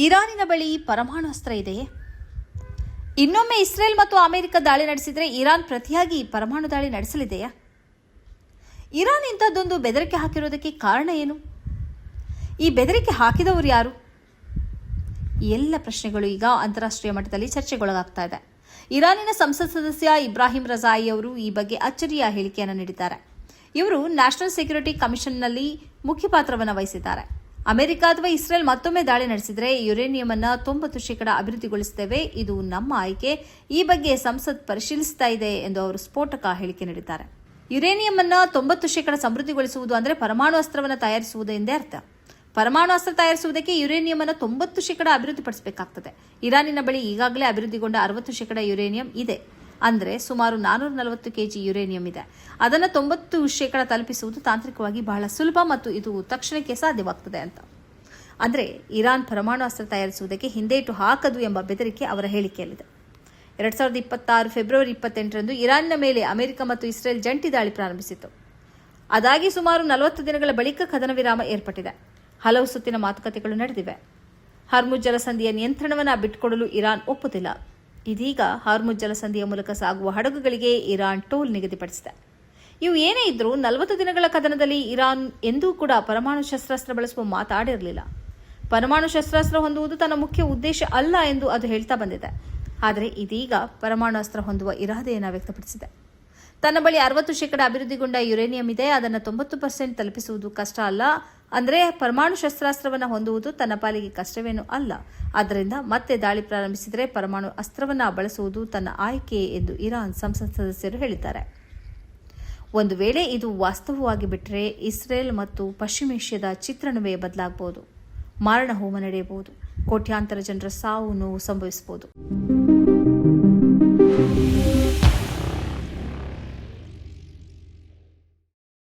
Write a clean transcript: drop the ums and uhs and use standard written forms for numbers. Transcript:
ಇರಾನಿನ ಬಳಿ ಪರಮಾಣಾಸ್ತ್ರ ಇದೆಯೇ? ಇನ್ನೊಮ್ಮೆ ಇಸ್ರೇಲ್ ಮತ್ತು ಅಮೆರಿಕ ದಾಳಿ ನಡೆಸಿದರೆ ಇರಾನ್ ಪ್ರತಿಯಾಗಿ ಪರಮಾಣು ದಾಳಿ ನಡೆಸಲಿದೆಯಾ? ಇರಾನ್ ಇಂಥದ್ದೊಂದು ಬೆದರಿಕೆ ಹಾಕಿರೋದಕ್ಕೆ ಕಾರಣ ಏನು? ಈ ಬೆದರಿಕೆ ಹಾಕಿದವರು ಯಾರು? ಈ ಎಲ್ಲ ಪ್ರಶ್ನೆಗಳು ಈಗ ಅಂತಾರಾಷ್ಟ್ರೀಯ ಮಟ್ಟದಲ್ಲಿ ಚರ್ಚೆಗೊಳಗಾಗ್ತಾ ಇದೆ. ಇರಾನಿನ ಸಂಸತ್ ಸದಸ್ಯ ಇಬ್ರಾಹಿಂ ರಜಾಯಿ ಅವರು ಈ ಬಗ್ಗೆ ಅಚ್ಚರಿಯ ಹೇಳಿಕೆಯನ್ನು ನೀಡಿದ್ದಾರೆ. ಇವರು ನ್ಯಾಷನಲ್ ಸೆಕ್ಯೂರಿಟಿ ಕಮಿಷನ್ನಲ್ಲಿ ಮುಖ್ಯ ಪಾತ್ರವನ್ನು ವಹಿಸಿದ್ದಾರೆ. ಅಮೆರಿಕ ಅಥವಾ ಇಸ್ರೇಲ್ ಮತ್ತೊಮ್ಮೆ ದಾಳಿ ನಡೆಸಿದರೆ ಯುರೇನಿಯಂ ಅನ್ನು 90% ಅಭಿವೃದ್ಧಿಗೊಳಿಸುತ್ತೇವೆ, ಇದು ನಮ್ಮ ಆಯ್ಕೆ. ಈ ಬಗ್ಗೆ ಸಂಸತ್ ಪರಿಶೀಲಿಸುತ್ತಾ ಇದೆ ಎಂದು ಅವರು ಸ್ಫೋಟಕ ಹೇಳಿಕೆ ನೀಡಿದ್ದಾರೆ. ಯುರೇನಿಯಂ ಅನ್ನು 90% ಸಮೃದ್ಧಿಗೊಳಿಸುವುದು ಅಂದರೆ ಪರಮಾಣು ಅಸ್ತ್ರವನ್ನು ತಯಾರಿಸುವುದು ಎಂದೇ ಅರ್ಥ. ಪರಮಾಣು ಅಸ್ತ್ರ ತಯಾರಿಸುವುದಕ್ಕೆ ಯುರೇನಿಯಂ ಅನ್ನು 90% ಅಭಿವೃದ್ಧಿಪಡಿಸಬೇಕಾಗುತ್ತದೆ. ಇರಾನಿನ ಬಳಿ ಈಗಾಗಲೇ ಅಭಿವೃದ್ಧಿಗೊಂಡ 60% ಯುರೇನಿಯಂ ಇದೆ. ಅಂದರೆ ಸುಮಾರು 440 ಕೆಜಿ ಯುರೇನಿಯಂ ಇದೆ. ಅದನ್ನು 90% ತಲುಪಿಸುವುದು ತಾಂತ್ರಿಕವಾಗಿ ಬಹಳ ಸುಲಭ ಮತ್ತು ಇದು ತಕ್ಷಣಕ್ಕೆ ಸಾಧ್ಯವಾಗುತ್ತದೆ ಅಂತ. ಅಂದರೆ ಇರಾನ್ ಪರಮಾಣು ಅಸ್ತ್ರ ತಯಾರಿಸುವುದಕ್ಕೆ ಹಿಂದೇಟು ಹಾಕದು ಎಂಬ ಬೆದರಿಕೆ ಅವರ ಹೇಳಿಕೆಯಲ್ಲಿದೆ. 2026 ಫೆಬ್ರವರಿ 28ರಂದು ಇರಾನ್ನ ಮೇಲೆ ಅಮೆರಿಕ ಮತ್ತು ಇಸ್ರೇಲ್ ಜಂಟಿ ದಾಳಿ ಪ್ರಾರಂಭಿಸಿತು. ಅದಾಗಿ ಸುಮಾರು 40 ದಿನಗಳ ಬಳಿಕ ಕದನ ವಿರಾಮ ಏರ್ಪಟ್ಟಿದೆ. ಹಲವು ಸುತ್ತಿನ ಮಾತುಕತೆಗಳು ನಡೆದಿವೆ. ಹಾರ್ಮುಜ್ ಜಲಸಂಧಿಯ ನಿಯಂತ್ರಣವನ್ನು ಬಿಟ್ಟುಕೊಡಲು ಇರಾನ್ ಒಪ್ಪುತ್ತಿಲ್ಲ. ಇದೀಗ ಹಾರ್ಮುಜ್ ಜಲಸಂಧಿಯ ಮೂಲಕ ಸಾಗುವ ಹಡಗುಗಳಿಗೆ ಇರಾನ್ ಟೋಲ್ ನಿಗದಿಪಡಿಸಿದೆ. ಇವು ಏನೇ ಇದ್ರೂ 40 ದಿನಗಳ ಕದನದಲ್ಲಿ ಇರಾನ್ ಎಂದೂ ಕೂಡ ಪರಮಾಣು ಶಸ್ತ್ರಾಸ್ತ್ರ ಬಳಸುವ ಮಾತಾಡಿರಲಿಲ್ಲ. ಪರಮಾಣು ಶಸ್ತ್ರಾಸ್ತ್ರ ಹೊಂದುವುದು ತನ್ನ ಮುಖ್ಯ ಉದ್ದೇಶ ಅಲ್ಲ ಎಂದು ಅದು ಹೇಳ್ತಾ ಬಂದಿದೆ. ಆದರೆ ಇದೀಗ ಪರಮಾಣು ಅಸ್ತ್ರ ಹೊಂದುವ ಇರಾದೆಯನ್ನು ವ್ಯಕ್ತಪಡಿಸಿದೆ. ತನ್ನ ಬಳಿ 60% ಅಭಿವೃದ್ಧಿಗೊಂಡ ಯುರೇನಿಯಂ ಇದೆ, ಅದನ್ನು 90% ತಲುಪಿಸುವುದು ಕಷ್ಟ ಅಲ್ಲ. ಅಂದರೆ ಪರಮಾಣು ಶಸ್ತ್ರಾಸ್ತ್ರವನ್ನು ಹೊಂದುವುದು ತನ್ನ ಪಾಲಿಗೆ ಕಷ್ಟವೇನೂ ಅಲ್ಲ. ಆದ್ದರಿಂದ ಮತ್ತೆ ದಾಳಿ ಪ್ರಾರಂಭಿಸಿದರೆ ಪರಮಾಣು ಅಸ್ತ್ರವನ್ನು ಬಳಸುವುದು ತನ್ನ ಆಯ್ಕೆ ಎಂದು ಇರಾನ್ ಸಂಸತ್ ಸದಸ್ಯರು ಹೇಳಿದ್ದಾರೆ. ಒಂದು ವೇಳೆ ಇದು ವಾಸ್ತವವಾಗಿ ಬಿಟ್ಟರೆ ಇಸ್ರೇಲ್ ಮತ್ತು ಪಶ್ಚಿಮ ಏಷ್ಯಾದ ಚಿತ್ರಣವೇ ಬದಲಾಗಬಹುದು. ಮಾರಣ ಹೋಮ ನಡೆಯಬಹುದು. ಕೋಟ್ಯಾಂತರ ಜನರ ಸಾವು ನೋವು ಸಂಭವಿಸಬಹುದು.